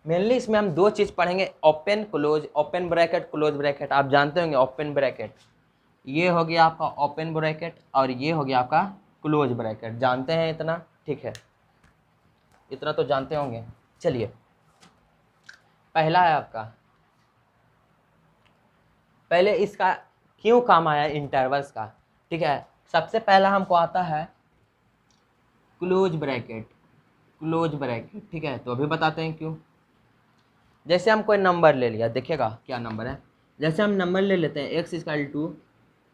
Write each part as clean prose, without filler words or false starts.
Mainly इसमें हम दो चीज़ पढ़ेंगे, open close, open bracket close bracket. आप जानते होंगे ओपन ब्रैकेट, ये हो गया आपका ओपन ब्रैकेट और ये हो गया आपका क्लोज ब्रैकेट। जानते हैं इतना? ठीक है, इतना तो जानते होंगे। चलिए, पहला है आपका, पहले इसका क्यों काम आया इंटरवल्स का। ठीक है, सबसे पहला हमको आता है क्लोज ब्रैकेट, क्लोज ब्रैकेट। ठीक है, तो अभी बताते हैं क्यों। जैसे हम कोई नंबर ले लिया, देखिएगा क्या नंबर है। जैसे हम नंबर ले लेते हैं एक्स इक्वल टू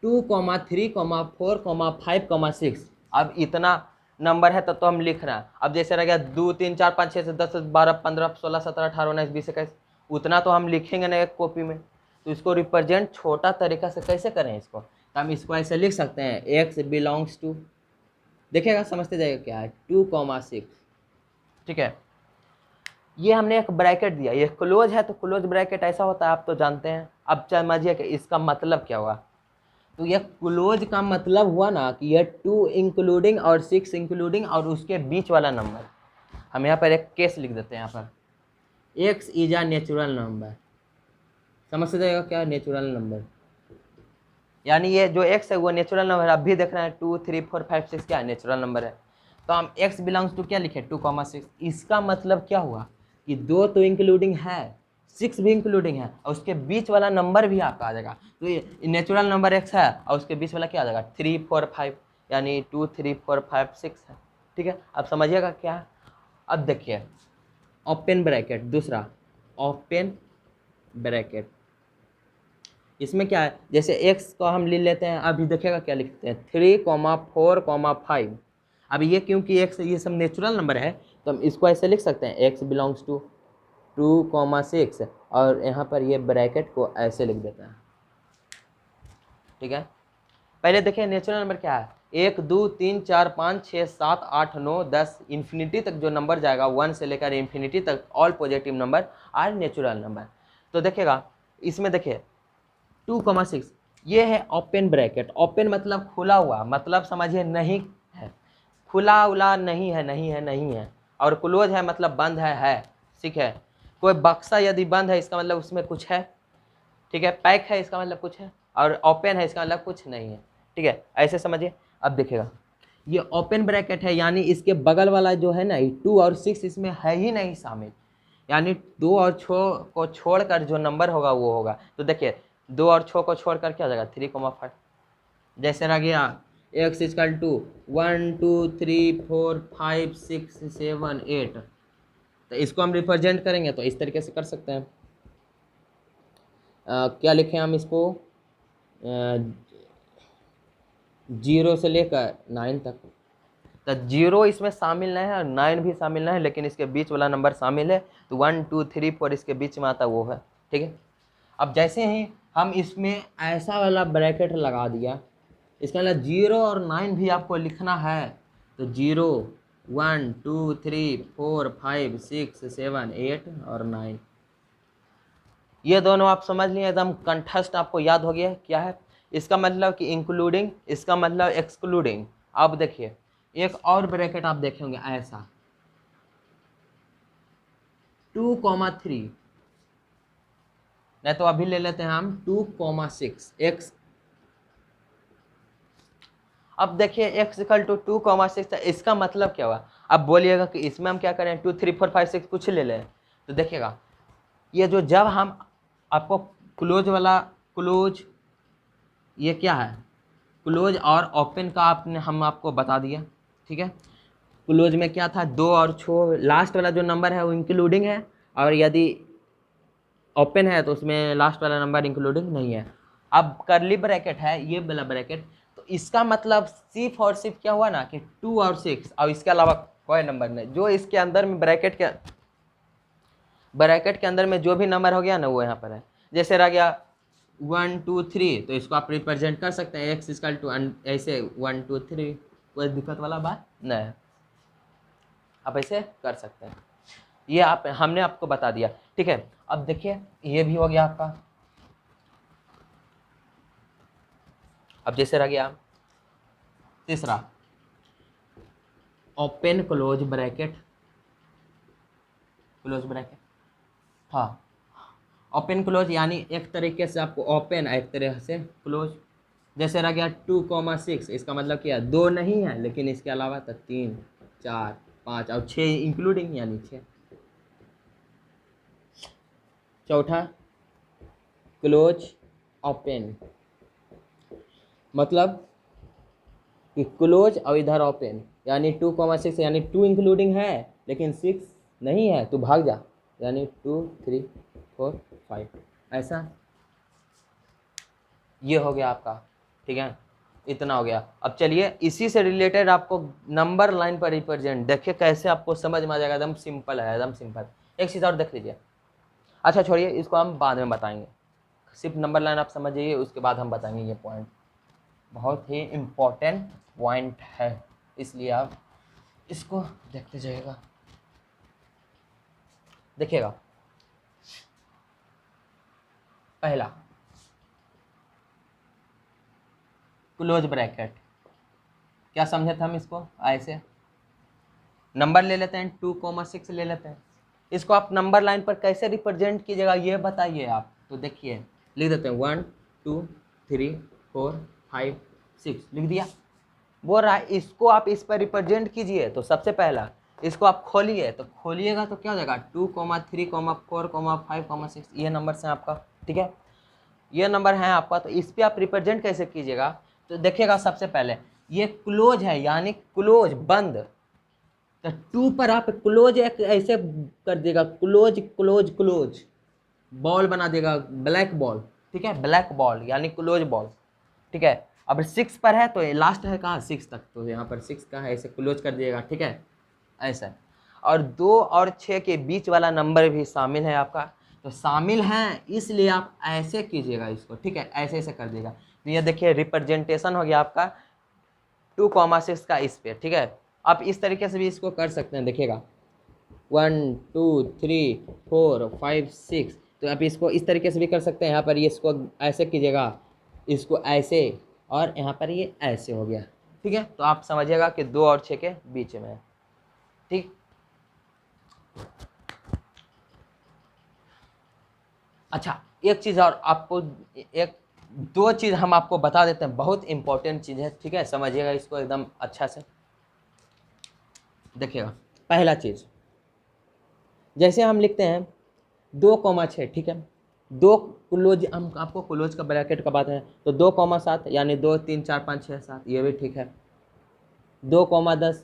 2,3,4,5,6। अब इतना नंबर है तो हम लिख रहे हैं। अब जैसे रह गया 2 3 4 5 6 10 12 15 16 17 18 19 20 21, उतना तो हम लिखेंगे ना एक कॉपी में। तो इसको रिप्रेजेंट छोटा तरीका से कैसे करें इसको, तो हम इसको ऐसे लिख सकते हैं, एक्स बिलोंग्स टू, देखिएगा समझते जाएगा क्या है, 2,6। ठीक है, ये हमने एक ब्रैकेट दिया, ये क्लोज है तो क्लोज ब्रैकेट ऐसा होता है, आप तो जानते हैं। अब समझिए कि इसका मतलब क्या हुआ। तो ये क्लोज का मतलब हुआ ना कि ये 2 इंक्लूडिंग और 6 इंक्लूडिंग और उसके बीच वाला नंबर। हम यहाँ पर एक केस लिख देते हैं, यहाँ पर x is a natural number. समझ जाएगा क्या नेचुरल नंबर, यानी ये जो एक्स है वो नेचुरल नंबर है। अब भी देख रहे हैं 2 3 4 5 6 क्या नेचुरल नंबर है। तो हम एक्स बिलोंग्स टू क्या लिखे, 2,6। इसका मतलब क्या हुआ कि 2 तो इंक्लूडिंग है, 6 भी इंक्लूडिंग है और उसके बीच वाला नंबर भी आपका आ जाएगा। तो ये नेचुरल नंबर एक्स है और उसके बीच वाला क्या आ जाएगा, 3 4 5, यानी 2 3 4 5 6 है। ठीक है, अब समझिएगा क्या है। अब देखिए ओपन ब्रैकेट, दूसरा ओपन ब्रैकेट, इसमें क्या है, जैसे x को हम ले लेते हैं, अभी देखिएगा क्या लिखते हैं, 3,4,5। अब ये क्योंकि x ये सब नेचुरल नंबर है तो हम इसको ऐसे लिख सकते हैं, x बिलोंग्स टू 2,6 और यहाँ पर ये ब्रैकेट को ऐसे लिख देते हैं। ठीक है, पहले देखिए नेचुरल नंबर क्या है, 1 2 3 4 5 6 7 8 9 10, इन्फिनिटी तक जो नंबर जाएगा 1 से लेकर इन्फिनिटी तक all positive number are natural number. तो देखिएगा इसमें देखिए 2,6 ये है ओपन ब्रैकेट। ओपन मतलब खुला हुआ, मतलब समझिए नहीं है, खुला उला नहीं है, नहीं है नहीं है। और क्लोज है मतलब बंद है। ठीक है, कोई बक्सा यदि बंद है इसका मतलब उसमें कुछ है। ठीक है, पैक है इसका मतलब कुछ है, और ओपन है इसका मतलब कुछ नहीं है। ठीक है, ऐसे समझिए। अब देखिएगा ये ओपन ब्रैकेट है, यानी इसके बगल वाला जो है ना 2 और 6 इसमें है ही नहीं शामिल, यानी 2 और 6 को छोड़कर जो नंबर होगा वो होगा। तो देखिए 2 और 6 को छोड़कर क्या हो जाएगा, 3,5। जैसे रह गया एक्स इक्वल टू 1 2 3 4 5 6 7 8, तो इसको हम रिप्रेजेंट करेंगे तो इस तरीके से कर सकते हैं। क्या लिखें हम इसको, 0 से लेकर 9 तक। तो 0 इसमें शामिल नहीं है और 9 भी शामिल नहीं है, लेकिन इसके बीच वाला नंबर शामिल है। तो 1 2 3 4 इसके बीच में आता वो है। ठीक है, अब जैसे ही हम इसमें ऐसा वाला ब्रैकेट लगा दिया, इसका मतलब 0 और 9 भी आपको लिखना है। तो 0 1 2 3 4 5 6 7 8 और 9, ये दोनों आप समझ लिए, एकदम कंठस्थ आपको याद हो गया क्या है। इसका मतलब कि इंक्लूडिंग, इसका मतलब एक्सक्लूडिंग। अब देखिए एक और ब्रैकेट आप देखे होंगे ऐसा 2,3, नहीं तो अभी ले लेते हैं हम 2,6 x। अब देखिए x इक्वल टू 2,6, इसका मतलब क्या हुआ। अब बोलिएगा कि इसमें हम क्या करें, 2 3 4 5 6 कुछ ले लें। तो देखिएगा ये जो जब हम आपको क्लोज वाला, क्लोज ये क्या है, क्लोज और ओपन का आपने हम आपको बता दिया। ठीक है, क्लोज में क्या था, 2 और 6, लास्ट वाला जो नंबर है वो इंक्लूडिंग है, और यदि ओपन है तो उसमें लास्ट वाला नंबर इंक्लूडिंग नहीं है। अब करली ब्रैकेट है ये वाला ब्रैकेट, तो इसका मतलब सिर्फ और सिर्फ क्या हुआ ना कि 2 और 6 और इसके अलावा कोई नंबर नहीं, जो इसके अंदर में ब्रैकेट के अंदर में जो भी नंबर हो गया ना वो यहाँ पर है। जैसे रह गया 1 2 3, तो इसको आप रिप्रेजेंट कर सकते हैं एक्स इक्वल टू ऐसे 1 2 3, कोई दिक्कत वाला बात नहीं है, आप ऐसे कर सकते हैं। ये आप हमने आपको बता दिया। ठीक है, अब देखिए ये भी हो गया आपका। अब जैसे रह गया तीसरा open close bracket, close bracket. हाँ, ओपन क्लोज यानी एक तरीके से आपको ओपन, एक तरह से क्लोज। जैसे रह गया 2,6, इसका मतलब क्या, दो नहीं है लेकिन इसके अलावा तो 3, 4, 5 और 6 इंक्लूडिंग यानी 6। चौथा क्लोज ओपन, मतलब कि क्लोज और इधर ओपन, यानी 2,6 यानी 2 इंक्लूडिंग है लेकिन 6 नहीं है तो भाग जा, यानी 2, 3, 4, 5 ऐसा। ये हो गया आपका, ठीक है, इतना हो गया। अब चलिए इसी से रिलेटेड आपको नंबर लाइन पर रिप्रेजेंट, देखिए कैसे आपको समझ में आ जाएगा, एकदम सिंपल है, एकदम सिंपल। एक चीज़ और देख लीजिए, अच्छा छोड़िए इसको हम बाद में बताएंगे, सिर्फ नंबर लाइन आप समझ जाइए, उसके बाद हम बताएंगे ये पॉइंट, बहुत ही इम्पोर्टेंट पॉइंट है, इसलिए आप इसको देखते जाइएगा। देखिएगा, पहला क्लोज ब्रैकेट, क्या समझे थे हम इसको, ऐसे नंबर ले लेते हैं 2,6 ले लेते हैं, इसको आप नंबर लाइन पर कैसे रिप्रेजेंट कीजिएगा ये बताइए आप। तो देखिए लिख देते हैं 1, 2, 3, 4, 5, 6 लिख दिया। बोल रहा है इसको आप इस पर रिप्रेजेंट कीजिए, तो सबसे पहला इसको आप खोलिए, तो खोलिएगा तो क्या हो जाएगा 2, 3, 4, 5, 6 ये नंबर हैं आपका, ठीक है, ये नंबर है आपका। तो इस पर आप रिप्रेजेंट कैसे कीजिएगा, तो देखिएगा सबसे पहले ये क्लोज है यानी क्लोज बंद, तो 2 पर आप क्लोज एक ऐसे कर देगा, क्लोज क्लोज क्लोज, बॉल बना देगा, ब्लैक बॉल, ठीक है, ब्लैक बॉल यानी क्लोज बॉल, ठीक है। अब 6 पर है तो लास्ट है कहाँ 6 तक, तो यहाँ पर 6 का है, ऐसे क्लोज कर दिएगा, ठीक है, ऐसा। और 2 और 6 के बीच वाला नंबर भी शामिल है आपका, तो शामिल हैं इसलिए आप ऐसे कीजिएगा इसको, ठीक है, ऐसे ऐसे कर देगा। तो ये देखिए रिप्रेजेंटेशन हो गया आपका 2,6 का इस पे, ठीक है। आप इस तरीके से भी इसको कर सकते हैं, देखिएगा 1, 2, 3, 4, 5, 6, तो आप इसको इस तरीके से भी कर सकते हैं। यहाँ पर ये इसको ऐसे कीजिएगा, इसको ऐसे, और यहाँ पर ये ऐसे हो गया, ठीक है। तो आप समझिएगा कि 2 और 6 के बीच में है, ठीक। अच्छा एक चीज़ और आपको, एक दो चीज़ हम आपको बता देते हैं, बहुत इंपॉर्टेंट चीज़ है, ठीक है, समझिएगा इसको एकदम अच्छा से। देखिएगा पहला चीज़, जैसे हम लिखते हैं 2,6, ठीक है, दो क्लोज, हम आपको क्लोज का ब्रैकेट का बात है, तो 2,7 यानी 2, 3, 4, 5, 6, 7 ये भी ठीक है, 2,10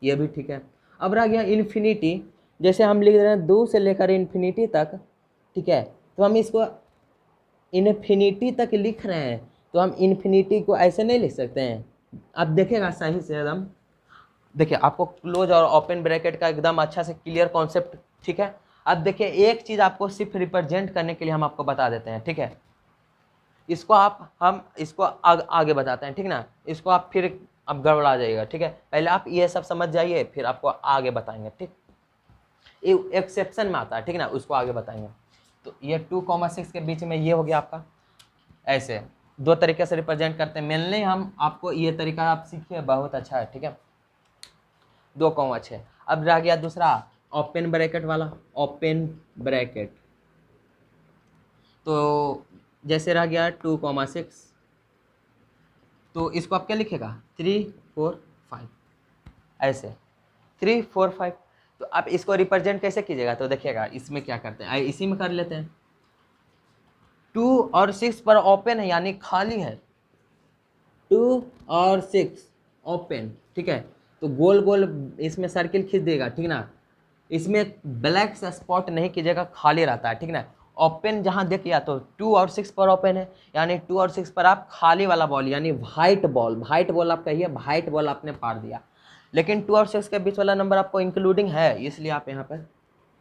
ये भी ठीक है। अब रह गया इन्फिनिटी, जैसे हम लिख रहे हैं 2 से लेकर इन्फिनिटी तक, ठीक है, तो हम इसको इन्फिनिटी तक लिख रहे हैं, तो हम इन्फिनिटी को ऐसे नहीं लिख सकते हैं। अब देखेगा सही से एकदम, देखिए आपको क्लोज और ओपन ब्रैकेट का एकदम अच्छा से क्लियर कॉन्सेप्ट, ठीक है। अब देखिए एक चीज़ आपको सिर्फ रिप्रेजेंट करने के लिए हम आपको बता देते हैं, ठीक है, इसको आप, हम इसको आगे बताते हैं, ठीक ना, इसको आप फिर अब गड़बड़ा जाइएगा, ठीक है, पहले आप ये सब समझ जाइए फिर आपको आगे बताएंगे, ठीक, ये एक्सेप्शन में आता है, ठीक ना, उसको आगे बताएंगे। तो ये 2,6 के बीच में ये हो गया आपका, ऐसे दो तरीके से रिप्रेजेंट करते हैं, मेनली हम आपको ये तरीका आप सीखिए, बहुत अच्छा है, ठीक है, 2,6। अब रह गया दूसरा ओपन ब्रैकेट वाला, ओपन ब्रैकेट, तो जैसे रह गया 2,6, तो इसको आप क्या लिखेगा 3, 4, 5 ऐसे, 3, 4, 5। तो आप इसको रिप्रेजेंट कैसे कीजिएगा, तो देखिएगा इसमें क्या करते हैं, इसी में कर लेते हैं, 2 और 6 पर ओपन है यानी खाली है, 2 और 6 ओपन, ठीक है, तो गोल गोल इसमें सर्किल खींच देगा, ठीक ना, इसमें ब्लैक सा स्पॉट नहीं कीजिएगा, खाली रहता है, ठीक ना। ओपन जहाँ देखिए तो 2 और 6 पर ओपन है, यानी 2 और 6 पर आप खाली वाला बॉल यानी वाइट बॉल, वाइट बॉल आप कहिए, वाइट बॉल आपने पार दिया, लेकिन 2 और 6 के बीच वाला नंबर आपको इंक्लूडिंग है, इसलिए आप यहाँ पर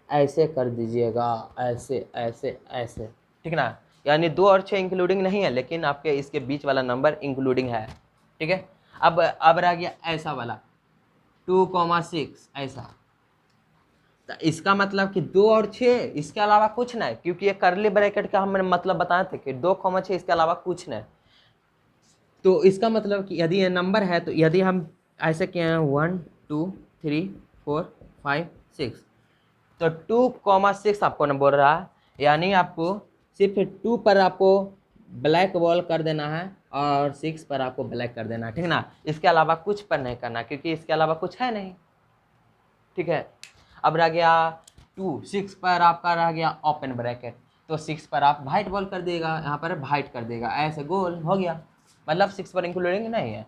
ऐसे कर दीजिएगा, ऐसे ऐसे ऐसे, ठीक ना, यानी 2 और 6 इंक्लूडिंग नहीं है लेकिन आपके इसके बीच वाला नंबर इंक्लूडिंग है, ठीक है। अब रह गया ऐसा वाला 2,6 ऐसा, तो इसका मतलब कि 2 और 6 इसके अलावा कुछ नहीं, क्योंकि ये करली ब्रैकेट का हमने मतलब बताए थे कि 2,6 इसके अलावा कुछ नहीं। तो इसका मतलब कि यदि ये नंबर है, तो यदि हम ऐसे किए हैं 1, 2, 3, 4, 5, 6, तो 2,6 आपको न बोल रहा है, यानी आपको सिर्फ 2 पर आपको ब्लैक बॉल कर देना है और 6 पर आपको ब्लैक कर देना है, ठीक ना। इसके अलावा कुछ पर नहीं करना, क्योंकि इसके अलावा कुछ है नहीं, ठीक है। अब रह गया 6 पर आपका रह गया ओपन ब्रैकेट, तो 6 पर आप वाइट बॉल कर देगा, यहाँ पर वाइट कर देगा, ऐसे गोल हो गया, मतलब 6 पर इंक्लूडिंग नहीं है।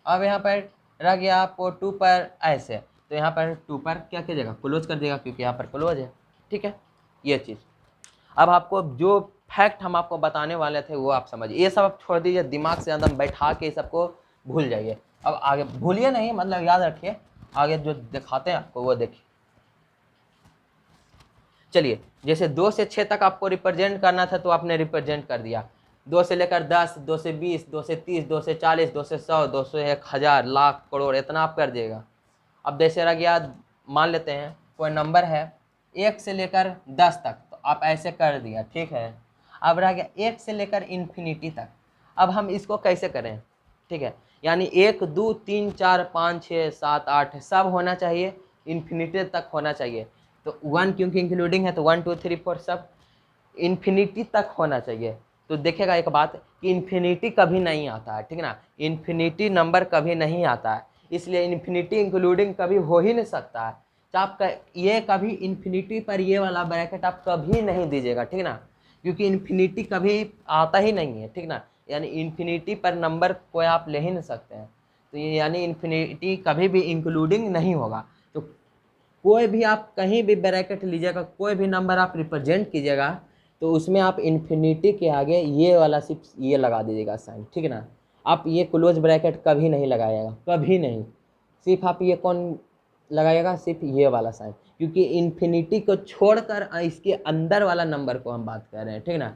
अब यहाँ पर रह गया आपको 2 पर ऐसे, तो यहाँ पर 2 पर क्या कीजिएगा, क्लोज कर देगा, क्योंकि यहाँ पर क्लोज है, ठीक है, ये चीज़। अब आपको जो फैक्ट हम आपको बताने वाले थे वो आप समझिए, ये सब आप छोड़ दीजिए, दिमाग से एकदम बैठा के सबको भूल जाइए। अब आगे भूलिए नहीं, मतलब याद रखिए, आगे जो दिखाते हैं आपको वो देखिए। चलिए, जैसे 2 से 6 तक आपको रिप्रेजेंट करना था तो आपने रिप्रेजेंट कर दिया, 2 से लेकर 10, 2 से 20, 2 से 30, 2 से 40, 2 से 100, 2 से 1000, लाख, करोड़, इतना आप कर दिएगा। अब जैसे रह गया, मान लेते हैं कोई नंबर है 1 से लेकर 10 तक, तो आप ऐसे कर दिया, ठीक है। अब रह गया 1 से लेकर इन्फिनिटी तक, अब हम इसको कैसे करें, ठीक है, यानी 1, 2, 3, 4, 5, 6, 7, 8 सब होना चाहिए, इन्फिनिटी तक होना चाहिए। तो 1 क्योंकि इंक्लूडिंग है, तो 1, 2, 3, 4 सब इन्फिनिटी तक होना चाहिए। तो देखिएगा एक बात कि इन्फिनिटी कभी नहीं आता है, ठीक है ना, इन्फिनिटी नंबर कभी नहीं आता है, इसलिए इन्फिनिटी इंक्लूडिंग कभी हो ही नहीं सकता है। तो आप ये कभी इन्फिनिटी पर ये वाला ब्रैकेट आप कभी नहीं दीजिएगा, ठीक ना, क्योंकि इन्फिनिटी कभी आता ही नहीं है, ठीक ना, यानी इन्फिनिटी पर नंबर कोई आप ले ही नहीं सकते हैं, तो ये यानी इन्फिनिटी कभी भी इंक्लूडिंग नहीं होगा। तो कोई भी आप कहीं भी ब्रैकेट लीजिएगा, कोई भी नंबर आप रिप्रेजेंट कीजिएगा, तो उसमें आप इन्फिनिटी के आगे ये वाला सिर्फ ये लगा दीजिएगा साइन, ठीक है ना। आप ये क्लोज ब्रैकेट कभी नहीं लगाइएगा, कभी नहीं, सिर्फ आप ये कौन लगाइएगा, सिर्फ ये वाला साइन, क्योंकि इन्फिनिटी को छोड़कर इसके अंदर वाला नंबर को हम बात कर रहे हैं, ठीक ना,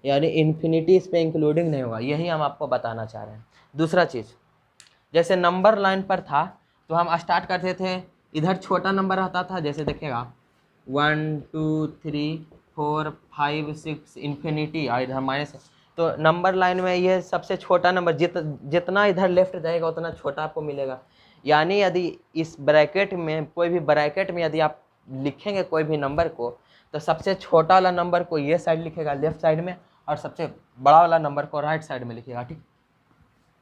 यानी इन्फिनिटी इस पर इंक्लूडिंग नहीं होगा, यही हम आपको बताना चाह रहे हैं। दूसरा चीज़, जैसे नंबर लाइन पर था तो हम स्टार्ट करते थे, इधर छोटा नंबर रहता था, जैसे देखिएगा 1, 2, 3, 4, 5, 6 इन्फिनिटी, और इधर माइनस है। तो नंबर लाइन में ये सबसे छोटा नंबर जितना इधर लेफ्ट जाएगा उतना छोटा आपको मिलेगा। यानी यदि इस ब्रैकेट में कोई भी ब्रैकेट में यदि आप लिखेंगे कोई भी नंबर को, तो सबसे छोटा वाला नंबर को ये साइड लिखेगा लेफ्ट साइड में, और सबसे बड़ा वाला नंबर को राइट साइड में लिखेगा, ठीक।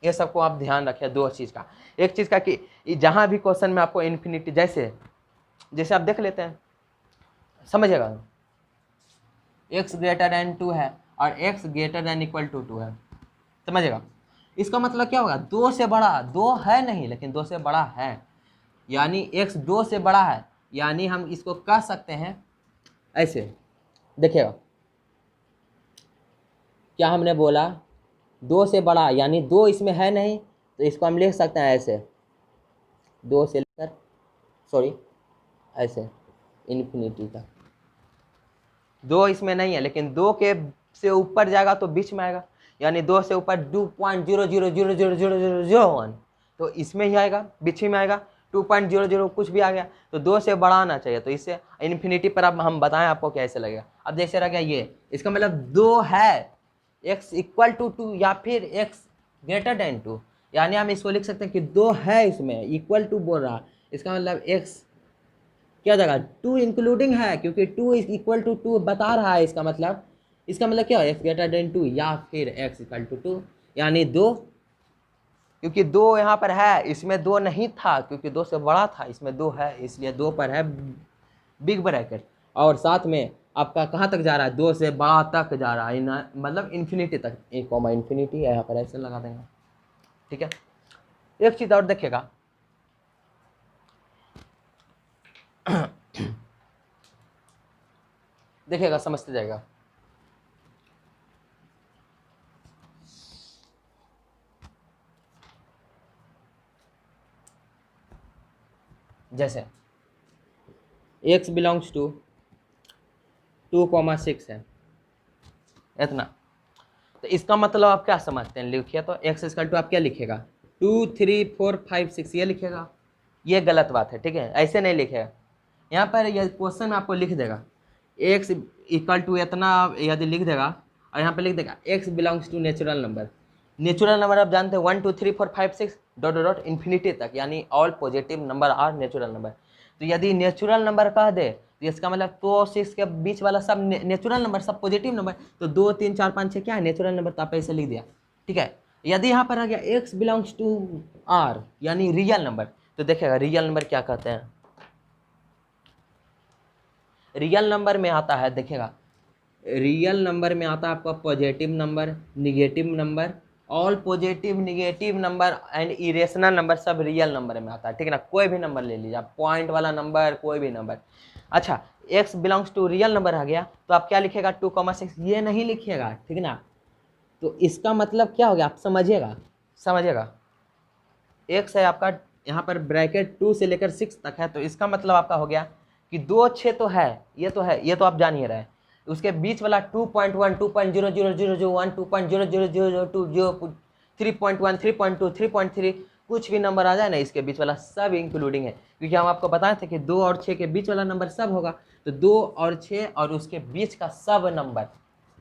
ये सबको आप ध्यान रखिए, दो चीज़ का, एक चीज़ का कि जहाँ भी क्वेश्चन में आपको इन्फिनिटी, जैसे जैसे आप देख लेते हैं, समझिएगा, x ग्रेटर देन 2 है और x greater than equal to 2 है, समझिएगा, इसका मतलब क्या होगा, 2 से बड़ा, 2 है नहीं लेकिन 2 से बड़ा है, यानी x 2 से बड़ा है, यानी हम इसको कह सकते हैं ऐसे, देखिएगा क्या हमने बोला, 2 से बड़ा, यानी 2 इसमें है नहीं, तो इसको हम लिख सकते हैं ऐसे, 2 से लेकर, सॉरी ऐसे इन्फिनिटी तक, 2 इसमें नहीं है, लेकिन 2 के से ऊपर जाएगा तो बीच में आएगा, यानी 2 से ऊपर 2.00000001, तो इसमें ही आएगा, बीच ही में आएगा, 2.00 कुछ भी आ गया, तो 2 से बड़ा आना चाहिए, तो इससे इन्फिनिटी पर अब हम बताएं आपको कैसे लगेगा। अब जैसे रह गया ये, इसका मतलब 2 है, x इक्वल टू 2 या फिर x ग्रेटर देन 2, यानी हम इसको लिख सकते हैं कि 2 है, इसमें इक्वल टू बोल रहा, इसका मतलब x क्या जगह 2 इंक्लूडिंग है, क्योंकि 2 इक्वल टू 2 बता रहा है, इसका मतलब क्या है, x ग्रेटर देन 2 या फिर x इक्वल टू 2, यानी 2, क्योंकि 2 यहाँ पर है, इसमें 2 नहीं था, क्योंकि 2 से बड़ा था, इसमें 2 है, इसलिए 2 पर है बिग ब्रैकेट, और साथ में आपका कहाँ तक जा रहा है, 2 से बड़ा तक जा रहा है, मतलब इन्फिनिटी तक, एक कॉमा इन्फिनिटी यहाँ पर ऐसे लगा देंगे, ठीक है। एक चीज़ और देखिएगा, देखिएगा समझते जाएगा, जैसे x बिलोंग्स टू 2,6 है इतना, तो इसका मतलब आप क्या समझते हैं, लिखिए तो x इक्वल टू आप क्या लिखेगा, 2, 3, 4, 5, 6 ये लिखेगा, ये गलत बात है, ठीक है, ऐसे नहीं लिखेगा, यहाँ पर यह क्वेश्चन में आपको लिख देगा x इक्वल टू इतना, यदि लिख देगा और यहाँ पे लिख देगा x belongs to natural number, natural number आप जानते हैं 1, 2, 3, 4, 5, 6 डॉट डॉट इन्फिनिटी तक, यानी all positive number are natural number. तो यदि नेचुरल नंबर कह दे तो इसका मतलब 2 और 6 के बीच वाला सब नेचुरल नंबर, सब पॉजिटिव नंबर। तो 2 3 4 5 6 क्या है, नेचुरल नंबर, तो आप ऐसे लिख दिया। ठीक है, यदि यहाँ पर आ गया x बिलोंग्स टू r यानी रियल नंबर, तो देखिएगा रियल नंबर क्या कहते हैं। रियल नंबर में आता है, देखिएगा रियल नंबर में आता है आपका positive number, negative number, all positive negative number and irrational number, सब रियल नंबर में आता है। ठीक है ना, कोई भी नंबर ले लीजिए आप, पॉइंट वाला नंबर, कोई भी नंबर। अच्छा, x belongs to real number आ गया, तो आप क्या लिखेगा, 2,6, ये नहीं लिखिएगा। ठीक है ना, तो इसका मतलब क्या हो गया, आप समझिएगा, समझिएगा। x है आपका यहाँ पर ब्रैकेट 2 से लेकर 6 तक है, तो इसका मतलब आपका हो गया कि 2 6 तो है, ये तो है, ये तो आप जान ही रहे हैं। उसके बीच वाला 2.1, 2.00001, 2.00002, 3.1, 3.2, 3.3, कुछ भी नंबर आ जाए ना, इसके बीच वाला सब इंक्लूडिंग है, क्योंकि हम आपको बताए थे कि 2 और 6 के बीच वाला नंबर सब होगा। तो 2 और 6 और उसके बीच का सब नंबर,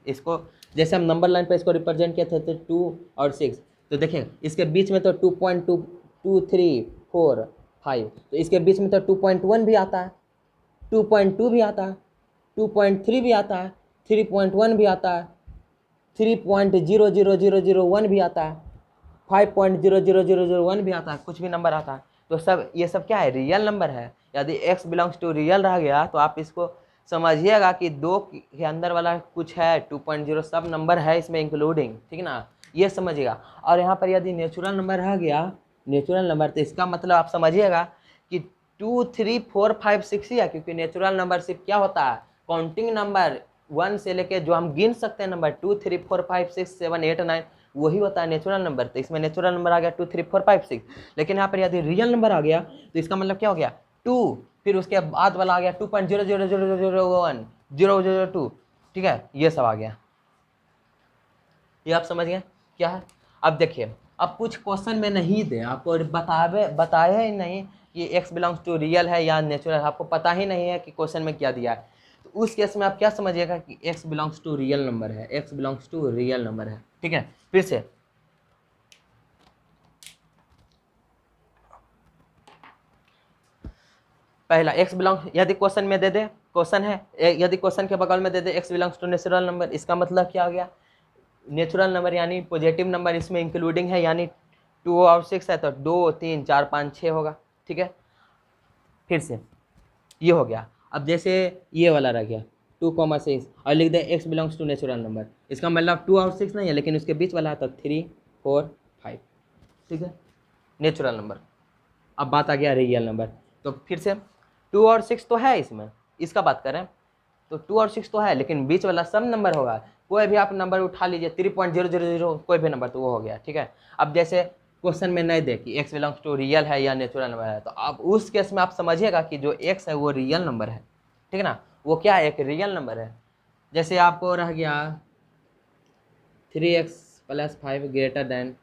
इसको जैसे हम नंबर लाइन पर इसको रिप्रेजेंट किए थे, तो 2 और 6, तो देखिए इसके बीच में तो 2.2, 2, 3, 4, 5, तो इसके बीच में तो 2.1 भी आता है, 2.2 भी आता है, 2.3 भी आता है, 3.1 भी आता है, 3.00001 भी आता है, 5.00001 भी आता है, कुछ भी नंबर आता है। तो सब ये सब क्या है, रियल नंबर है। यदि x बिलोंग्स टू रियल रह गया तो आप इसको समझिएगा कि 2 के अंदर वाला कुछ है, 2.0 सब नंबर है इसमें इंक्लूडिंग। ठीक है ना, ये समझिएगा। और यहाँ पर यदि नेचुरल नंबर रह गया, नेचुरल नंबर, तो इसका मतलब आप समझिएगा कि 2, 3, 4, 5, 6 ही है, क्योंकि नेचुरल नंबर सिर्फ क्या होता है, काउंटिंग नंबर 1 से लेके जो हम गिन सकते हैं नंबर 2, 3, 4, 5, 6, 7, 8, 9, वही होता है नेचुरल नंबर। तो इसमें नेचुरल नंबर आ गया 2, 3, 4, 5, 6। लेकिन यहाँ पर यदि रियल नंबर आ गया तो इसका मतलब क्या हो गया, 2, फिर उसके बाद वाला आ गया 2.00001, 002। ठीक है, ये सब आ गया, ये आप समझ गए क्या है। अब देखिए, अब कुछ क्वेश्चन में नहीं दे आपको, बताया ही नहीं कि x बिलोंग्स टू रियल है या नेचुरल, आपको पता ही नहीं है कि क्वेश्चन में क्या दिया है। तो उस केस में आप क्या समझिएगा कि x belongs to real number है, x belongs to real number है। ठीक है, फिर से पहला x बिलोंग, यदि क्वेश्चन में दे दे, क्वेश्चन है, यदि क्वेश्चन के बगल में दे दे x belongs to natural number, इसका मतलब क्या हो गया, नेचुरल नंबर यानी पॉजिटिव नंबर इसमें इंक्लूडिंग है, यानी 2 और 6 है तो 2, 3, 4, 5, 6 होगा। ठीक है, फिर से ये हो गया। अब जैसे ये वाला रह गया 2,6 और लिख दे x belongs to natural number, इसका मतलब 2 और 6 नहीं है, लेकिन उसके बीच वाला है तो 3, 4, 5। ठीक है, नेचुरल नंबर। अब बात आ गया रियल नंबर, तो फिर से 2 और 6 तो है इसमें, इसका बात करें तो 2 और 6 तो है, लेकिन बीच वाला सब नंबर होगा, कोई भी आप नंबर उठा लीजिए, 3.000 कोई भी नंबर, तो वो हो गया। ठीक है, अब जैसे क्वेश्चन में नहीं दे कि x बिलोंग्स टू रियल है या नेचुरल नंबर है, तो अब उस केस में आप समझिएगा कि जो x है वो रियल नंबर है। ठीक है ना, वो क्या है, एक रियल नंबर है। जैसे आपको रह गया 3x + 5 ग्रेटर देन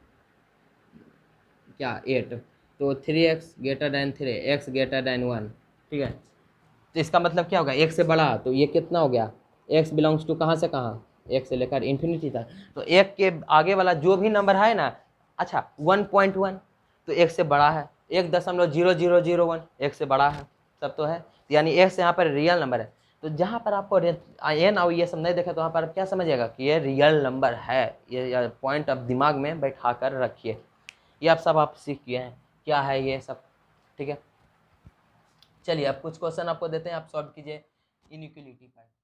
क्या 8, तो 3x greater than 3, x greater then 1। ठीक है, तो इसका मतलब क्या होगा, एक से बड़ा, तो ये कितना हो गया, x बिलोंग्स टू कहाँ से कहाँ, एक से लेकर इन्फिनिटी तक, तो एक के आगे वाला जो भी नंबर है ना, अच्छा 1.1 तो एक से बड़ा है, 1.0001 एक से बड़ा है, सब तो है, यानी एक से यहाँ पर रियल नंबर है। तो जहाँ पर आपको एन और ये सब नहीं देखा, तो वहाँ पर आप क्या समझिएगा कि ये रियल नंबर है, ये पॉइंट आप दिमाग में बैठा कर रखिए। ये आप सब आप सीख गए हैं क्या है ये सब। ठीक है, चलिए अब कुछ क्वेश्चन आपको देते हैं, आप सॉल्व कीजिए इनइक्वालिटी पर।